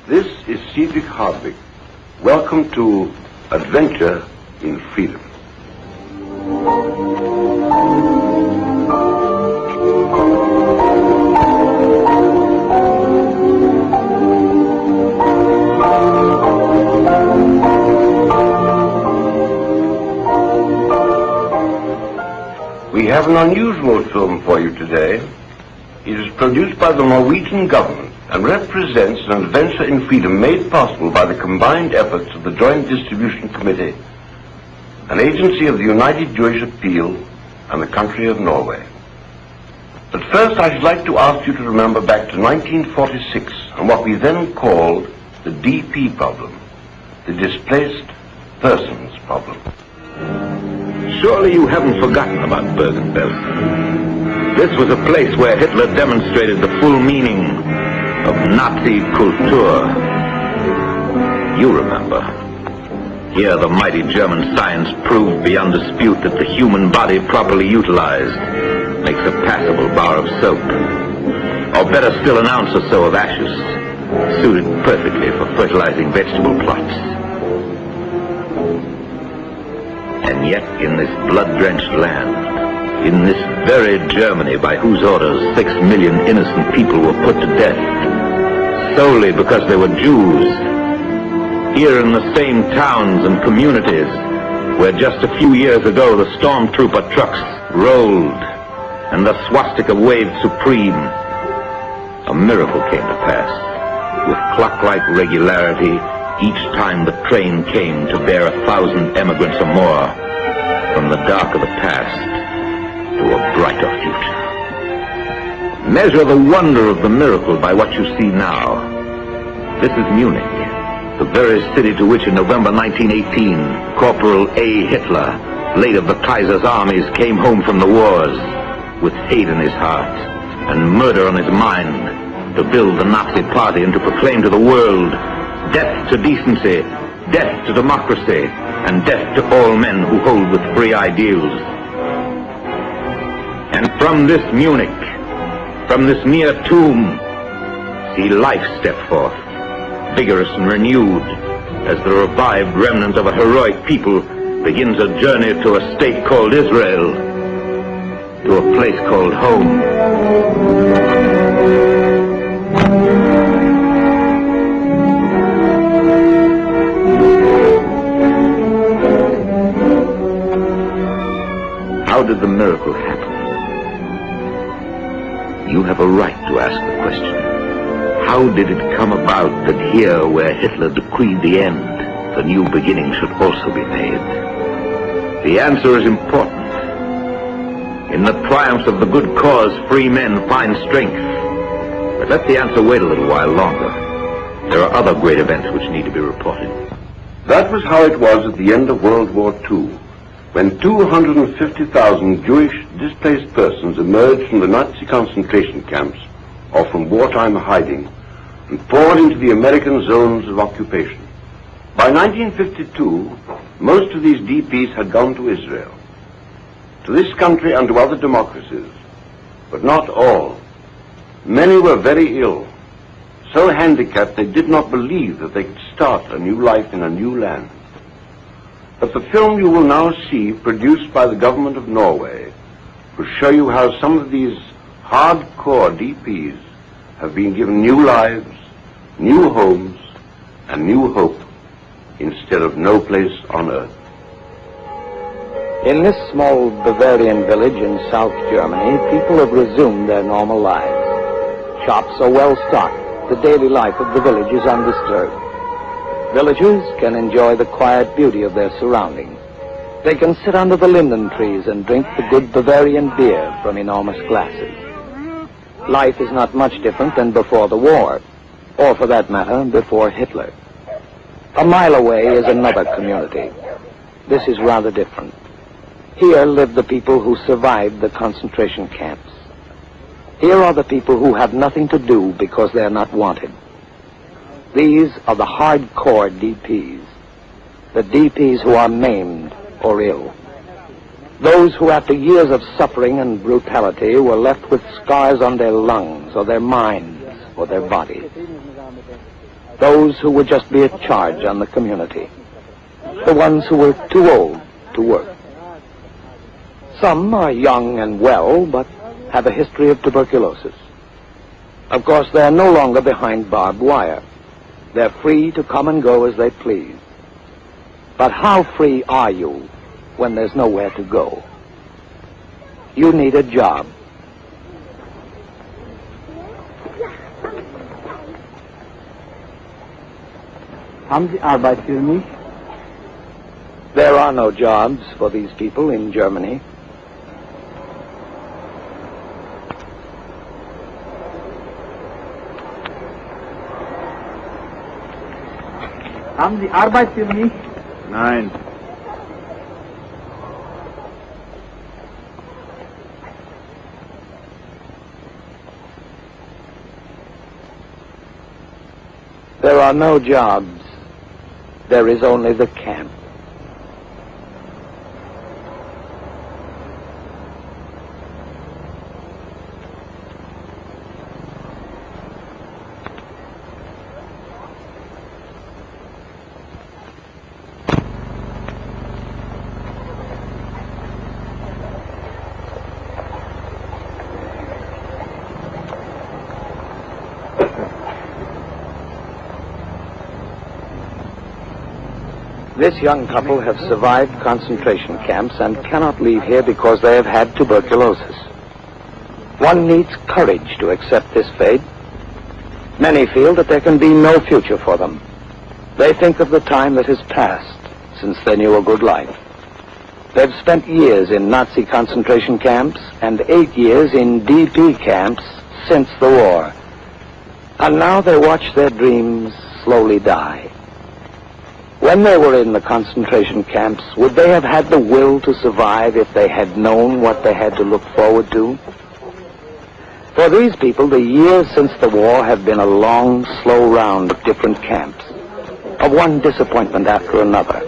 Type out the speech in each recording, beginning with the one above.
This is Cedric Hardwicke. Welcome to Adventure in Freedom. We have an unusual film for you today. It is produced by the Norwegian government and represents an adventure in freedom made possible by the combined efforts of the Joint Distribution Committee, an agency of the United Jewish Appeal, and the country of Norway. But first, I should like to ask you to remember back to 1946 and what we then called the DP problem, the displaced persons problem. Surely you haven't forgotten about Bergen-Belsen. This was a place where Hitler demonstrated the full meaning of Nazi culture. You remember. Here the mighty German science proved beyond dispute that the human body properly utilized makes a passable bar of soap. Or better still, an ounce or so of ashes, suited perfectly for fertilizing vegetable plots. And yet, in this blood-drenched land, in this very Germany by whose orders 6 million innocent people were put to death, solely because they were Jews, here in the same towns and communities where just a few years ago the stormtrooper trucks rolled and the swastika waved supreme, a miracle came to pass, with clock-like regularity. Each time the train came to bear 1,000 emigrants or more from the dark of the past to a brighter future. Measure the wonder of the miracle by what you see now. This is Munich, the very city to which in November 1918, Corporal A. Hitler, late of the Kaiser's armies, came home from the wars with hate in his heart and murder on his mind to build the Nazi Party and to proclaim to the world death to decency, death to democracy, and death to all men who hold with free ideals. And from this Munich, from this near tomb, see life step forth, vigorous and renewed, as the revived remnant of a heroic people begins a journey to a state called Israel, to a place called home. How did the miracle happen? You have a right to ask the question. How did it come about that here, where Hitler decreed the end, the new beginning should also be made? The answer is important. In the triumphs of the good cause, free men find strength. But let the answer wait a little while longer. There are other great events which need to be reported. That was how it was at the end of World War II, when 250,000 Jewish displaced persons emerged from the Nazi concentration camps or from wartime hiding and poured into the American zones of occupation. By 1952, most of these DPs had gone to Israel, to this country and to other democracies, but not all. Many were very ill, so handicapped they did not believe that they could start a new life in a new land. But the film you will now see, produced by the government of Norway, will show you how some of these hardcore DPs have been given new lives, new homes, and new hope instead of no place on earth. In this small Bavarian village in South Germany, people have resumed their normal lives. Shops are well stocked. The daily life of the village is undisturbed. Villagers can enjoy the quiet beauty of their surroundings. They can sit under the linden trees and drink the good Bavarian beer from enormous glasses. Life is not much different than before the war, or for that matter, before Hitler. A mile away is another community. This is rather different. Here live the people who survived the concentration camps. Here are the people who have nothing to do because they are not wanted. These are the hardcore DPs, the DPs who are maimed or ill. Those who after years of suffering and brutality were left with scars on their lungs or their minds or their bodies. those who would just be a charge on the community, the ones who were too old to work. Some are young and well, but have a history of tuberculosis. Of course, they're no longer behind barbed wire. They're free to come and go as they please. But how free are you when there's nowhere to go? You need a job. Haben Sie Arbeit für mich? There are no jobs for these people in Germany. Haben Sie Arbeit für mich? Nein. There are no jobs. There is only the camp. This young couple have survived concentration camps and cannot leave here because they have had tuberculosis. One needs courage to accept this fate. Many feel that there can be no future for them. They think of the time that has passed since they knew a good life. They've spent years in Nazi concentration camps and 8 years in DP camps since the war. And now they watch their dreams slowly die. When they were in the concentration camps, would they have had the will to survive if they had known what they had to look forward to? For these people, the years since the war have been a long, slow round of different camps, of one disappointment after another.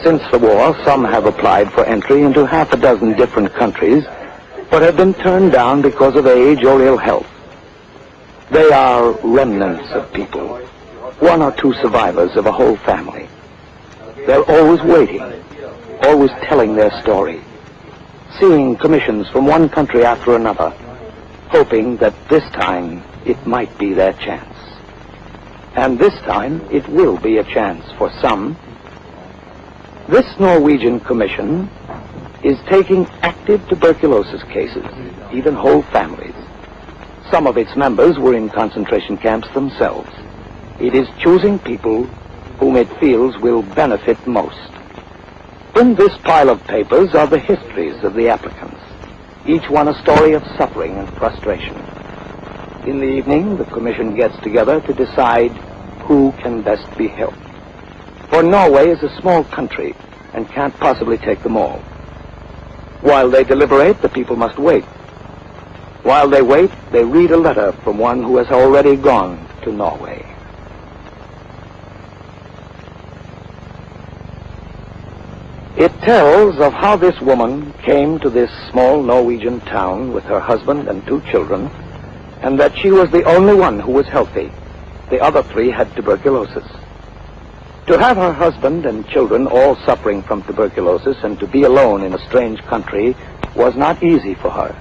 Since the war, some have applied for entry into half a dozen different countries, but have been turned down because of age or ill health. They are remnants of people. One or two survivors of a whole family. They're always waiting, always telling their story, seeing commissions from one country after another, hoping that this time it might be their chance. And this time it will be a chance for some. This Norwegian commission is taking active tuberculosis cases, even whole families. Some of its members were in concentration camps themselves. It is choosing people whom it feels will benefit most. In this pile of papers are the histories of the applicants, each one a story of suffering and frustration. In the evening, the commission gets together to decide who can best be helped. For Norway is a small country and can't possibly take them all. While they deliberate, the people must wait. While they wait, they read a letter from one who has already gone to Norway. It tells of how this woman came to this small Norwegian town with her husband and 2 children, and that she was the only one who was healthy. The other 3 had tuberculosis. To have her husband and children all suffering from tuberculosis and to be alone in a strange country was not easy for her.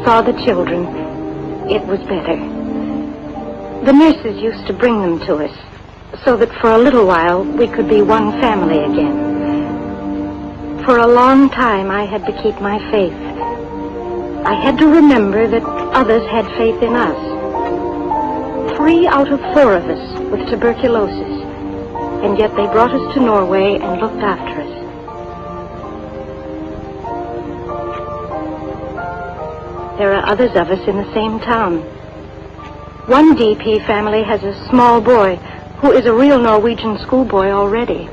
Saw the children, it was better. The nurses used to bring them to us, so that for a little while we could be one family again. For a long time I had to keep my faith. I had to remember that others had faith in us. 3 out of 4 of us with tuberculosis, and yet they brought us to Norway and looked after us. There are others of us in the same town. One DP family has a small boy who is a real Norwegian schoolboy already.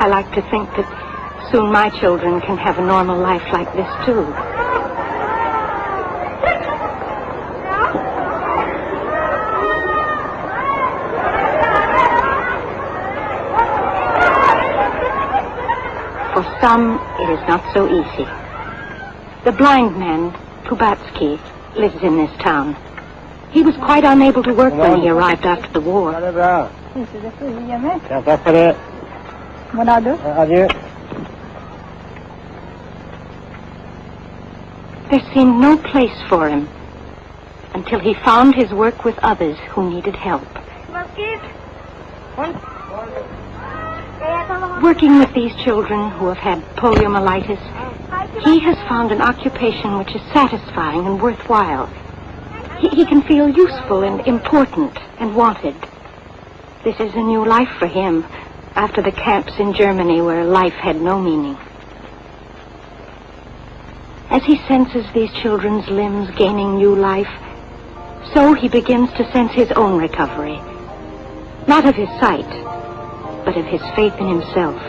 I like to think that soon my children can have a normal life like this, too. For some, it is not so easy. The blind man, Kubatsky, lives in this town. He was quite unable to work when he arrived after the war. There seemed no place for him until he found his work with others who needed help. Working with these children who have had poliomyelitis, he has found an occupation which is satisfying and worthwhile. He can feel useful and important and wanted. This is a new life for him after the camps in Germany where life had no meaning. As he senses these children's limbs gaining new life, so he begins to sense his own recovery. Not of his sight, but of his faith in himself.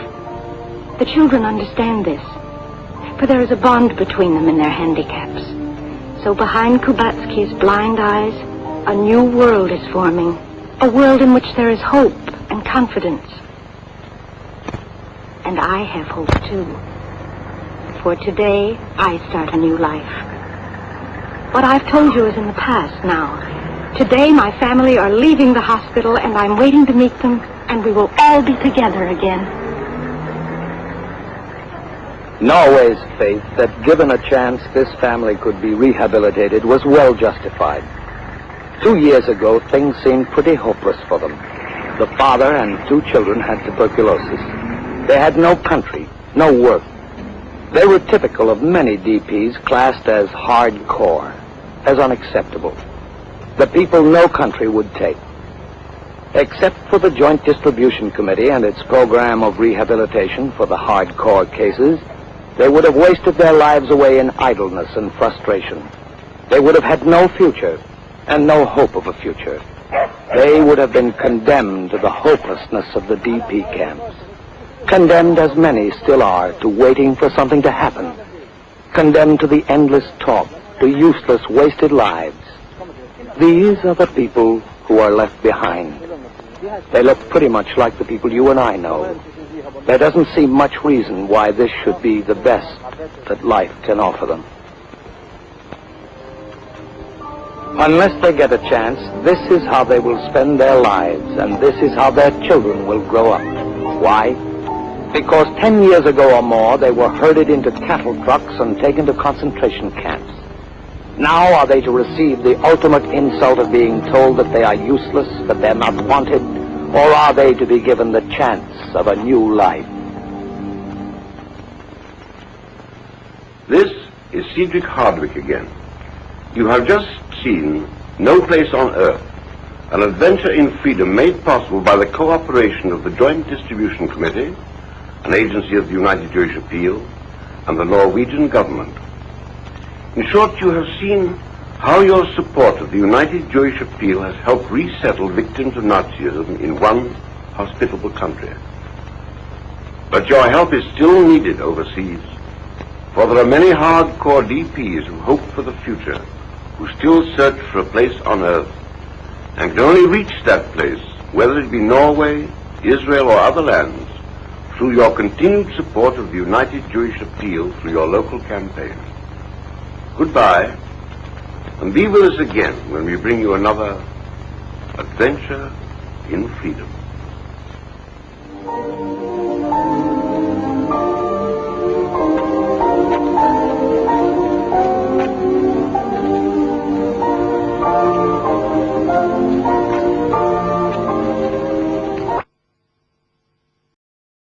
The children understand this, for there is a bond between them in their handicaps. So behind Kubatsky's blind eyes, a new world is forming, a world in which there is hope and confidence. And I have hope too. For today, I start a new life. What I've told you is in the past now. Today, my family are leaving the hospital, and I'm waiting to meet them, and we will all be together again. Norway's faith that given a chance this family could be rehabilitated was well justified. 2 years ago, things seemed pretty hopeless for them. The father and 2 children had tuberculosis. They had no country, no work. They were typical of many DPs classed as hardcore, as unacceptable. The people no country would take. Except for the Joint Distribution Committee and its program of rehabilitation for the hardcore cases, they would have wasted their lives away in idleness and frustration. They would have had no future and no hope of a future. They would have been condemned to the hopelessness of the DP camps. Condemned, as many still are, to waiting for something to happen. Condemned to the endless talk, to useless, wasted lives. These are the people who are left behind. They look pretty much like the people you and I know. There doesn't seem much reason why this should be the best that life can offer them. Unless they get a chance, this is how they will spend their lives, and this is how their children will grow up. Why? Because 10 years ago or more, they were herded into cattle trucks and taken to concentration camps. Now are they to receive the ultimate insult of being told that they are useless, that they're not wanted, or are they to be given the chance of a new life? This is Cedric Hardwicke again. You have just seen No Place on Earth, an adventure in freedom made possible by the cooperation of the Joint Distribution Committee, an agency of the United Jewish Appeal, and the Norwegian government. In short, you have seen how your support of the United Jewish Appeal has helped resettle victims of Nazism in one hospitable country. But your help is still needed overseas, for there are many hardcore DPs who hope for the future, who still search for a place on earth, and can only reach that place, whether it be Norway, Israel, or other lands, through your continued support of the United Jewish Appeal through your local campaign. Goodbye, and be with us again when we bring you another adventure in freedom.